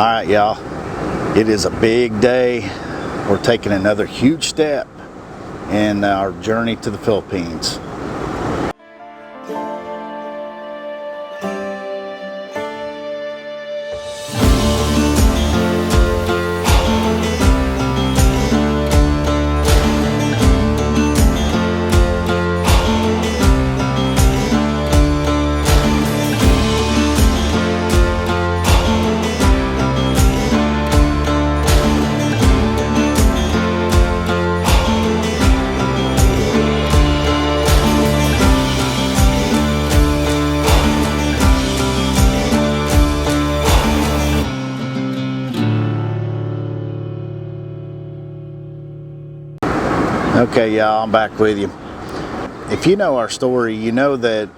Alright, y'all, it is a big day. We're taking another huge step in our journey to the Philippines. Okay, y'all, I'm back with you. If you know our story, you know that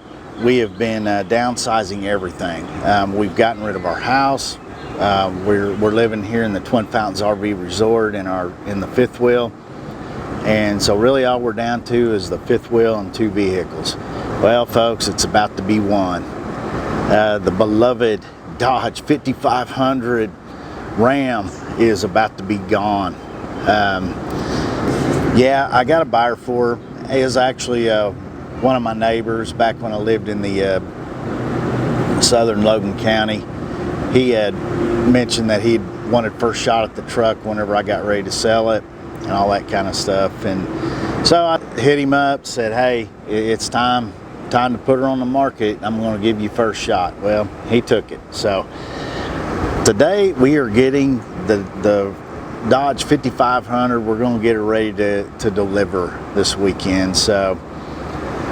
we have been downsizing everything. We've gotten rid of our house. We're living here in the Twin Fountains RV Resort in the fifth wheel. And so really all we're down to is the fifth wheel and 2 vehicles. Well, folks, it's about to be one. The beloved Dodge 5500 Ram is about to be gone. Yeah, I got a buyer for her. It was actually one of my neighbors back when I lived in the southern Logan County. He had mentioned that he'd wanted first shot at the truck whenever I got ready to sell it and all that kind of stuff. And so I hit him up, said, hey, it's time to put her on the market. I'm going to give you first shot. Well, he took it. So today we are getting the Dodge 5500. We're going to get her ready to deliver this weekend. So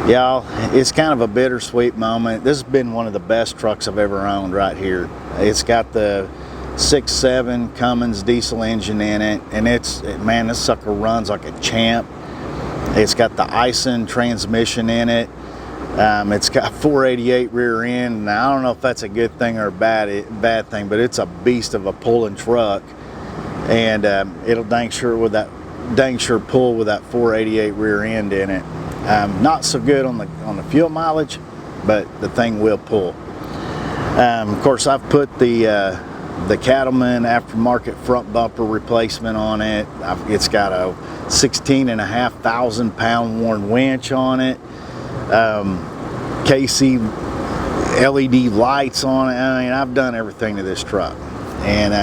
y'all, it's kind of a bittersweet moment. This has been one of the best trucks I've ever owned right here. It's got the 6.7 Cummins diesel engine in it, and man, this sucker runs like a champ. It's got the Aisin transmission in it. It's got 488 rear end. Now, I don't know if that's a good thing or a bad thing, but it's a beast of a pulling truck. And it'll dang sure pull with that 488 rear end in it. Not so good on the fuel mileage, but the thing will pull. Of course, I've put the Cattleman aftermarket front bumper replacement on it. It's got a 16,500 pound Warn winch on it. KC LED lights on it. I mean, I've done everything to this truck. And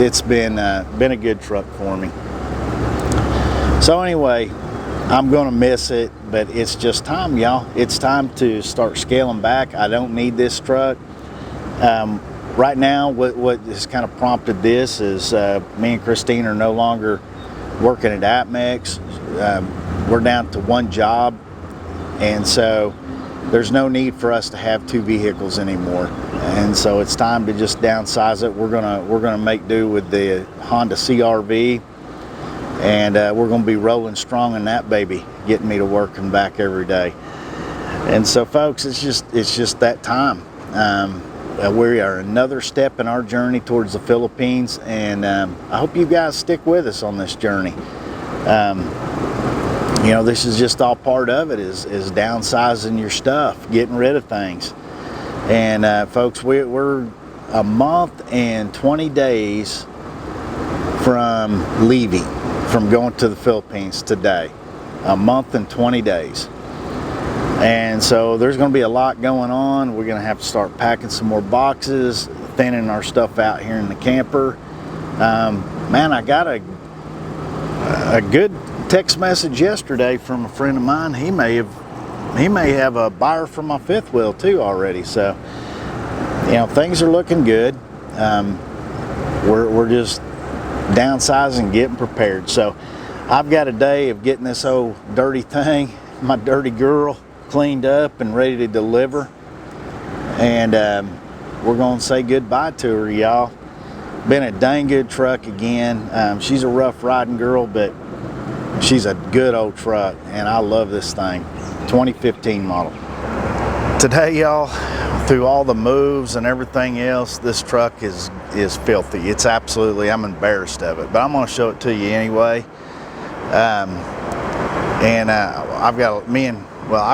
it's been a good truck for me. So anyway, I'm gonna miss it, but it's just time, y'all. It's time to start scaling back. I don't need this truck. Right now, what has kind of prompted this is me and Christine are no longer working at APMEX. We're down to one job, and so there's no need for us to have 2 vehicles anymore, and so it's time to just downsize it. We're gonna make do with the Honda CR-V, and we're gonna be rolling strong in that baby, getting me to work and back every day. And so, folks, it's just that time. We are another step in our journey towards the Philippines, and I hope you guys stick with us on this journey. You know, this is just all part of it, is downsizing your stuff, getting rid of things. And folks, we're a month and 20 days from leaving, from going to the Philippines today. A month and 20 days. And so there's going to be a lot going on. We're going to have to start packing some more boxes, thinning our stuff out here in the camper. Man, I got a good text message yesterday from a friend of mine. He may have a buyer for my fifth wheel too already. So, you know, things are looking good. We're just downsizing, getting prepared. So I've got a day of getting this old dirty thing, my dirty girl, cleaned up and ready to deliver. And we're gonna say goodbye to her, y'all. Been a dang good truck again. She's a rough riding girl, but she's a good old truck, and I love this thing. 2015 model. Today, y'all, through all the moves and everything else, this truck is filthy. It's absolutely, I'm embarrassed of it, but I'm gonna show it to you anyway. I've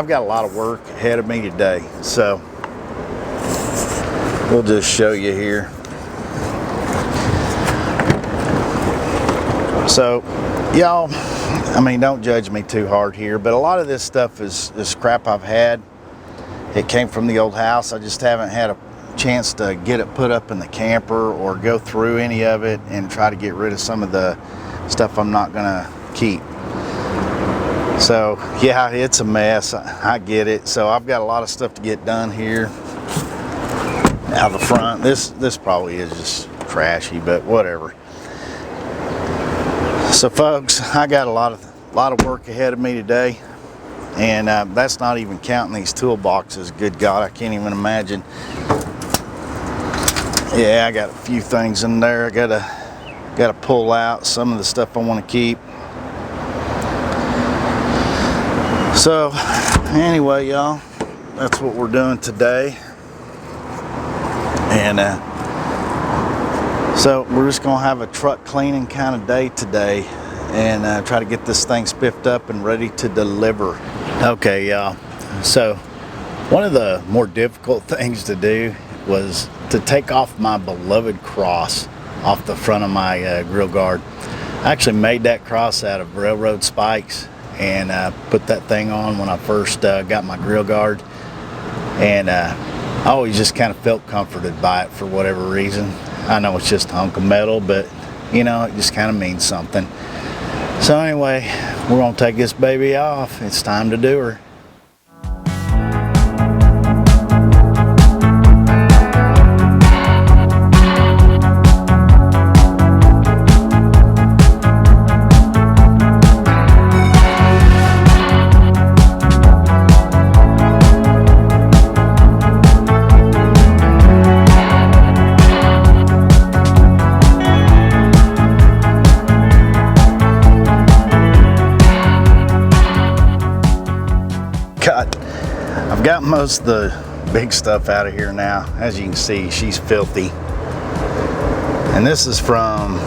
got a lot of work ahead of me today, so we'll just show you here. So y'all, I mean, don't judge me too hard here, but a lot of this stuff is crap I've had. It came from the old house. I just haven't had a chance to get it put up in the camper or go through any of it and try to get rid of some of the stuff I'm not gonna keep. So yeah, it's a mess. I get it. So I've got a lot of stuff to get done here. Now the front, this probably is just trashy, but whatever. So folks, I got a lot of work ahead of me today, and that's not even counting these toolboxes. Good God, I can't even imagine. Yeah, I got a few things in there. I gotta pull out some of the stuff I want to keep. So anyway, y'all, that's what we're doing today, and so we're just gonna have a truck cleaning kind of day today, and try to get this thing spiffed up and ready to deliver. Okay, y'all. So one of the more difficult things to do was to take off my beloved cross off the front of my grill guard. I actually made that cross out of railroad spikes and put that thing on when I first got my grill guard, and I always just kind of felt comforted by it for whatever reason. I know it's just a hunk of metal, but you know, it just kind of means something. So anyway, we're gonna take this baby off. It's time to do her. I've got most of the big stuff out of here now. As you can see, she's filthy. And this is from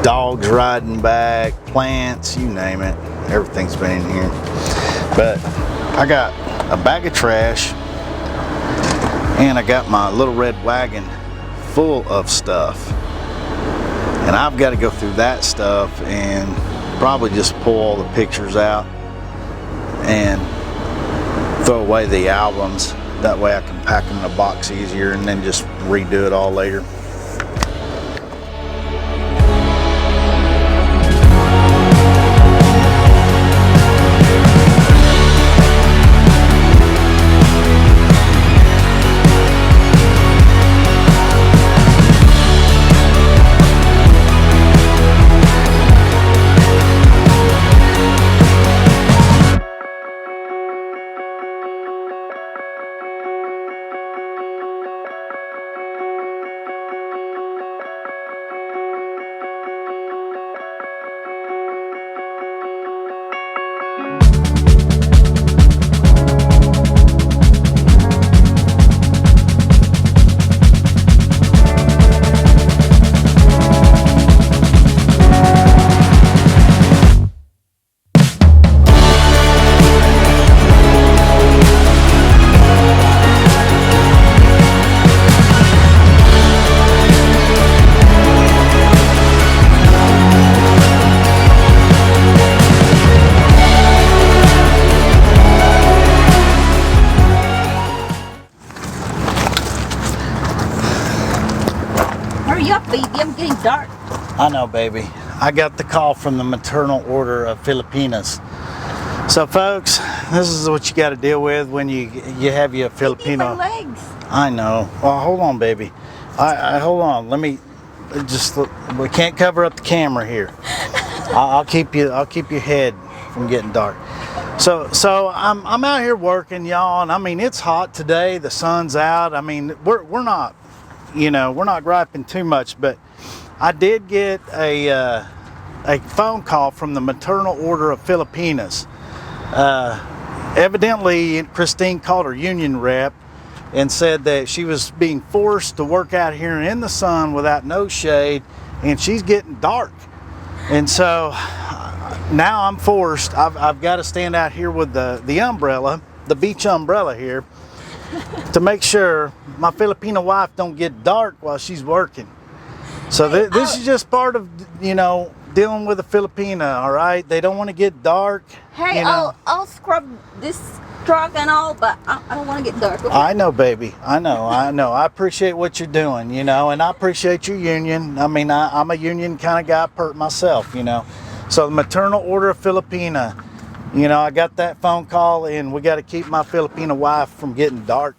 dogs riding back, plants, you name it. Everything's been in here. But I got a bag of trash, and I got my little red wagon full of stuff. And I've got to go through that stuff and probably just pull all the pictures out and throw away the albums. That way I can pack them in a box easier and then just redo it all later. Hurry up, baby, I'm getting dark. I know, baby. I got the call from the Maternal Order of Filipinas. So folks, this is what you got to deal with when you have your Filipino. My legs. I know. Well, hold on, baby. I hold on. Let me just. We can't cover up the camera here. I'll keep your head from getting dark. So I'm out here working, y'all, and I mean it's hot today. The sun's out. I mean we're not, we're not griping too much, but I did get a phone call from the Maternal Order of Filipinas. Evidently, Christine called her union rep and said that she was being forced to work out here in the sun without no shade, and she's getting dark. And so now I'm forced. I've got to stand out here with the umbrella, the beach umbrella here, to make sure my Filipino wife don't get dark while she's working. So this is just part of, the dealing with a Filipina, all right? They don't want to get dark. Hey, you know. I'll scrub this truck and all, but I don't want to get dark. Okay? I know, baby. I know. I appreciate what you're doing, you know, and I appreciate your union. I mean, I'm a union kind of guy myself, you know. So the Maternal Order of Filipina, you know, I got that phone call, and we got to keep my Filipina wife from getting dark.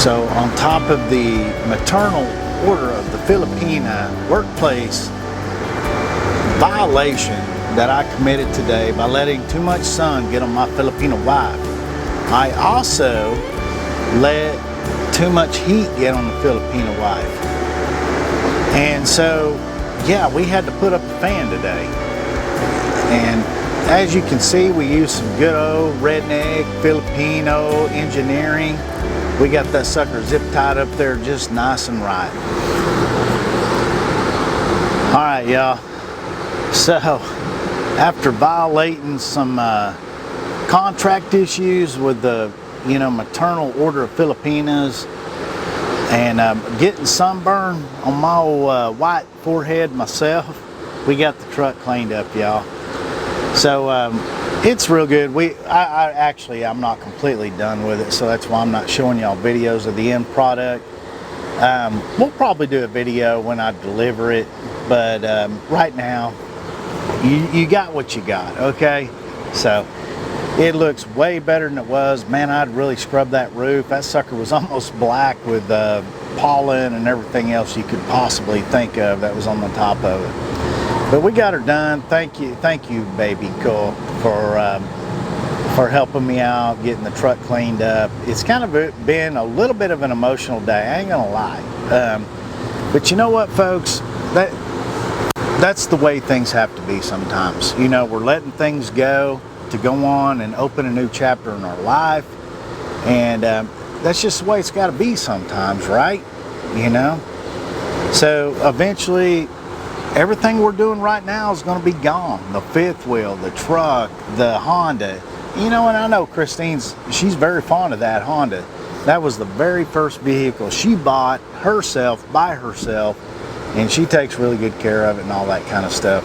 So on top of the Maternal Order of the Filipina workplace violation that I committed today by letting too much sun get on my Filipina wife, I also let too much heat get on the Filipina wife. And so, yeah, we had to put up a fan today. And as you can see, we used some good old redneck Filipino engineering. We got that sucker zip tied up there just nice and right. All right, y'all. So, after violating some contract issues with the, Maternal Order of Filipinas, and getting sunburn on my old white forehead myself, we got the truck cleaned up, y'all. So it's real good. I'm not completely done with it, so that's why I'm not showing y'all videos of the end product. We'll probably do a video when I deliver it, but right now, you got what you got, okay? So it looks way better than it was. Man, I'd really scrubbed that roof. That sucker was almost black with pollen and everything else you could possibly think of that was on the top of it. But we got her done. Thank you, baby Cole, for helping me out, getting the truck cleaned up. It's kind of been a little bit of an emotional day, I ain't gonna lie. But you know what, folks? That's the way things have to be sometimes. You know, we're letting things go to go on and open a new chapter in our life. And that's just the way it's got to be sometimes, right? You know? So eventually, everything we're doing right now is going to be gone. The fifth wheel, the truck, the Honda. You know, and I know she's very fond of that Honda. That was the very first vehicle she bought herself, by herself. And she takes really good care of it and all that kind of stuff.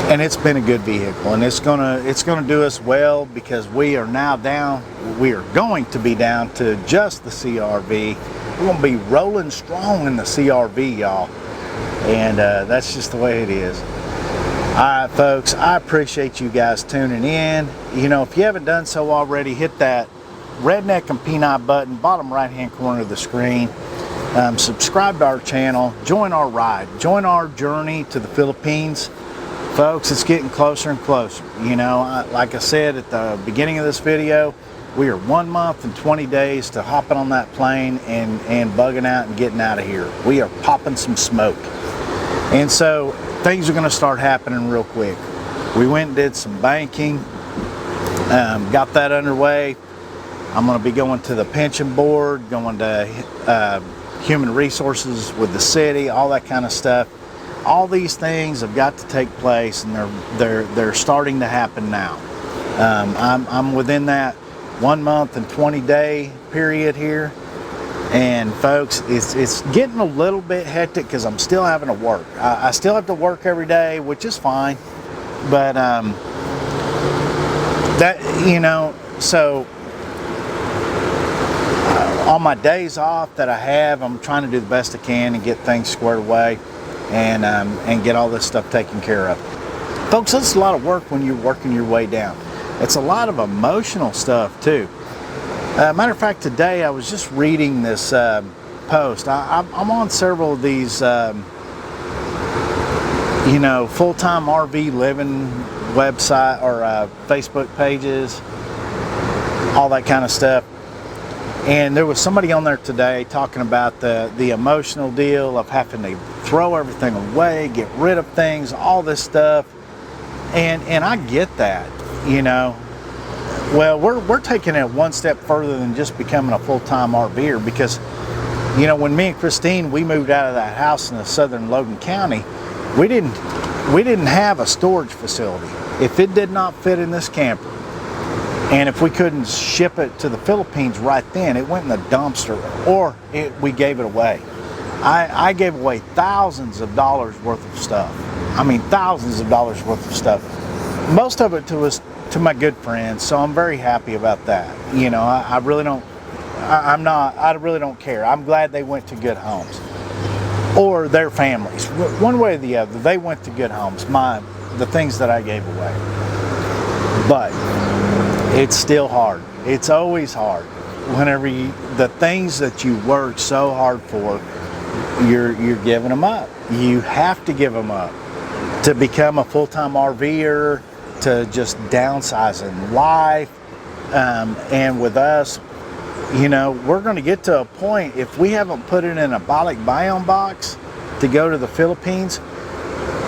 And it's been a good vehicle, and it's gonna do us well, because we are going to be down to just the CRV. We're gonna be rolling strong in the CRV, y'all. And that's just the way it is. All right, folks, I appreciate you guys tuning in. You know, if you haven't done so already, hit that redneck and peanut button, bottom right-hand corner of the screen. Subscribe to our channel, join our ride, join our journey to the Philippines. Folks, it's getting closer and closer. You know, like I said at the beginning of this video, we are 1 month and 20 days to hopping on that plane and bugging out and getting out of here. We are popping some smoke. And so things are gonna start happening real quick. We went and did some banking, got that underway. I'm gonna be going to the pension board, going to human resources with the city, all that kind of stuff. All these things have got to take place, and they're starting to happen now. I'm within that 1 month and 20 day period here, and folks, it's getting a little bit hectic because I'm still having to work. I still have to work every day, which is fine, but that, you know, so on my days off that I have, I'm trying to do the best I can and get things squared away and get all this stuff taken care of. Folks, that's a lot of work when you're working your way down. It's a lot of emotional stuff too. Matter of fact, today I was just reading this post. I'm on several of these, you know, full-time RV living website or Facebook pages, all that kind of stuff. And there was somebody on there today talking about the emotional deal of having to throw everything away, get rid of things, all this stuff. And I get that, you know. Well, we're taking it one step further than just becoming a full-time RVer, because, you know, when me and Christine, we moved out of that house in the southern Logan County, we didn't have a storage facility. If it did not fit in this camper, and if we couldn't ship it to the Philippines right then, it went in the dumpster, or we gave it away. I gave away thousands of dollars worth of stuff. I mean, thousands of dollars worth of stuff. Most of it to my good friends, so I'm very happy about that. You know, I really don't care. I'm glad they went to good homes, or their families. One way or the other, they went to good homes. The things that I gave away. But it's still hard. It's always hard. Whenever the things that you work so hard for, you're giving them up. You have to give them up to become a full-time RVer, to just downsizing life. And with us, you know, we're going to get to a point, if we haven't put it in a Balik Bayon box to go to the Philippines,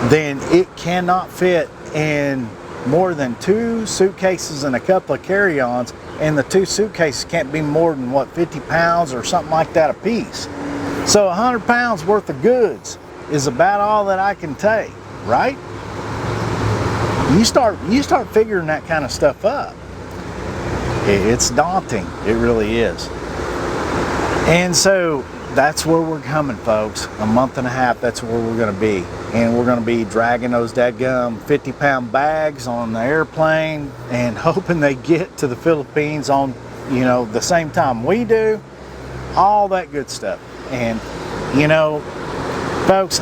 then it cannot fit in more than 2 suitcases and a couple of carry-ons, and the 2 suitcases can't be more than, what, 50 pounds or something like that a piece. So 100 pounds worth of goods is about all that I can take, right? You start figuring that kind of stuff up. It's daunting. It really is. And so that's where we're coming, folks. A month and a half, that's where we're going to be. And we're going to be dragging those dadgum 50-pound bags on the airplane and hoping they get to the Philippines on, you know, the same time we do. All that good stuff. And, you know, folks,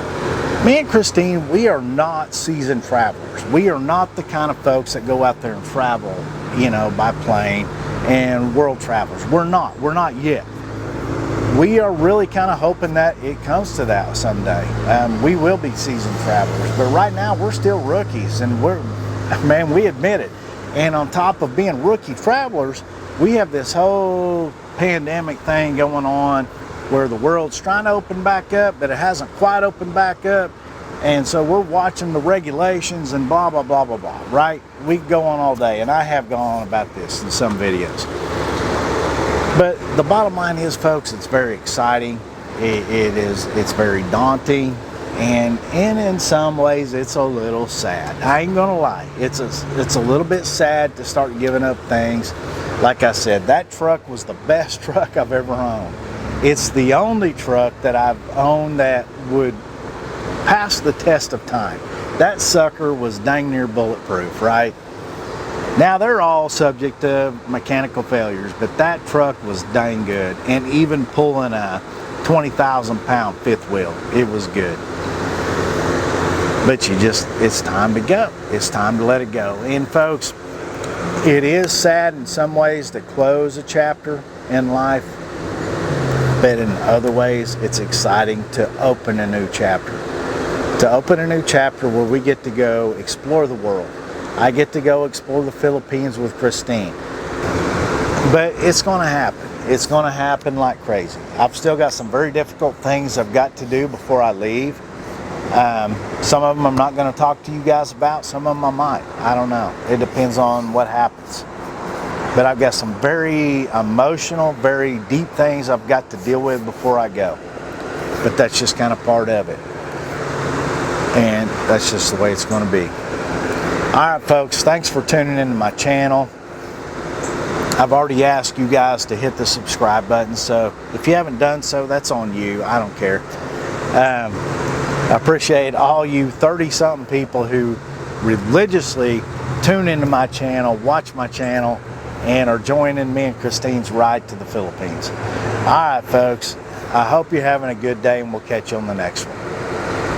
me and Christine, we are not seasoned travelers. We are not the kind of folks that go out there and travel, you know, by plane and world travelers. We're not yet. we are really kind of hoping that it comes to that someday. We will be seasoned travelers, but right now we're still rookies, and we admit it. And on top of being rookie travelers, we have this whole pandemic thing going on where the world's trying to open back up, but it hasn't quite opened back up. And so we're watching the regulations and blah, blah, blah, blah, blah, right? We can go on all day, and I have gone on about this in some videos. But the bottom line is, folks, it's very exciting. It's very daunting. And in some ways, it's a little sad. I ain't gonna lie. It's a little bit sad to start giving up things. Like I said, that truck was the best truck I've ever owned. It's the only truck that I've owned that would pass the test of time. That sucker was dang near bulletproof, right? Now they're all subject to mechanical failures, but that truck was dang good. And even pulling a 20,000 pound fifth wheel, it was good. But it's time to go. It's time to let it go. And folks, it is sad in some ways to close a chapter in life, but in other ways, it's exciting to open a new chapter. To open a new chapter where we get to go explore the world. I get to go explore the Philippines with Christine. But it's going to happen. It's going to happen like crazy. I've still got some very difficult things I've got to do before I leave. Some of them I'm not going to talk to you guys about. Some of them I might. I don't know. It depends on what happens. But I've got some very emotional, very deep things I've got to deal with before I go. But that's just kind of part of it. And that's just the way it's going to be. All right, folks, thanks for tuning into my channel. I've already asked you guys to hit the subscribe button, so if you haven't done so, that's on you. I don't care. I appreciate all you 30-something people who religiously tune into my channel, watch my channel, and are joining me and Christine's ride to the Philippines. All right, folks, I hope you're having a good day, and we'll catch you on the next one.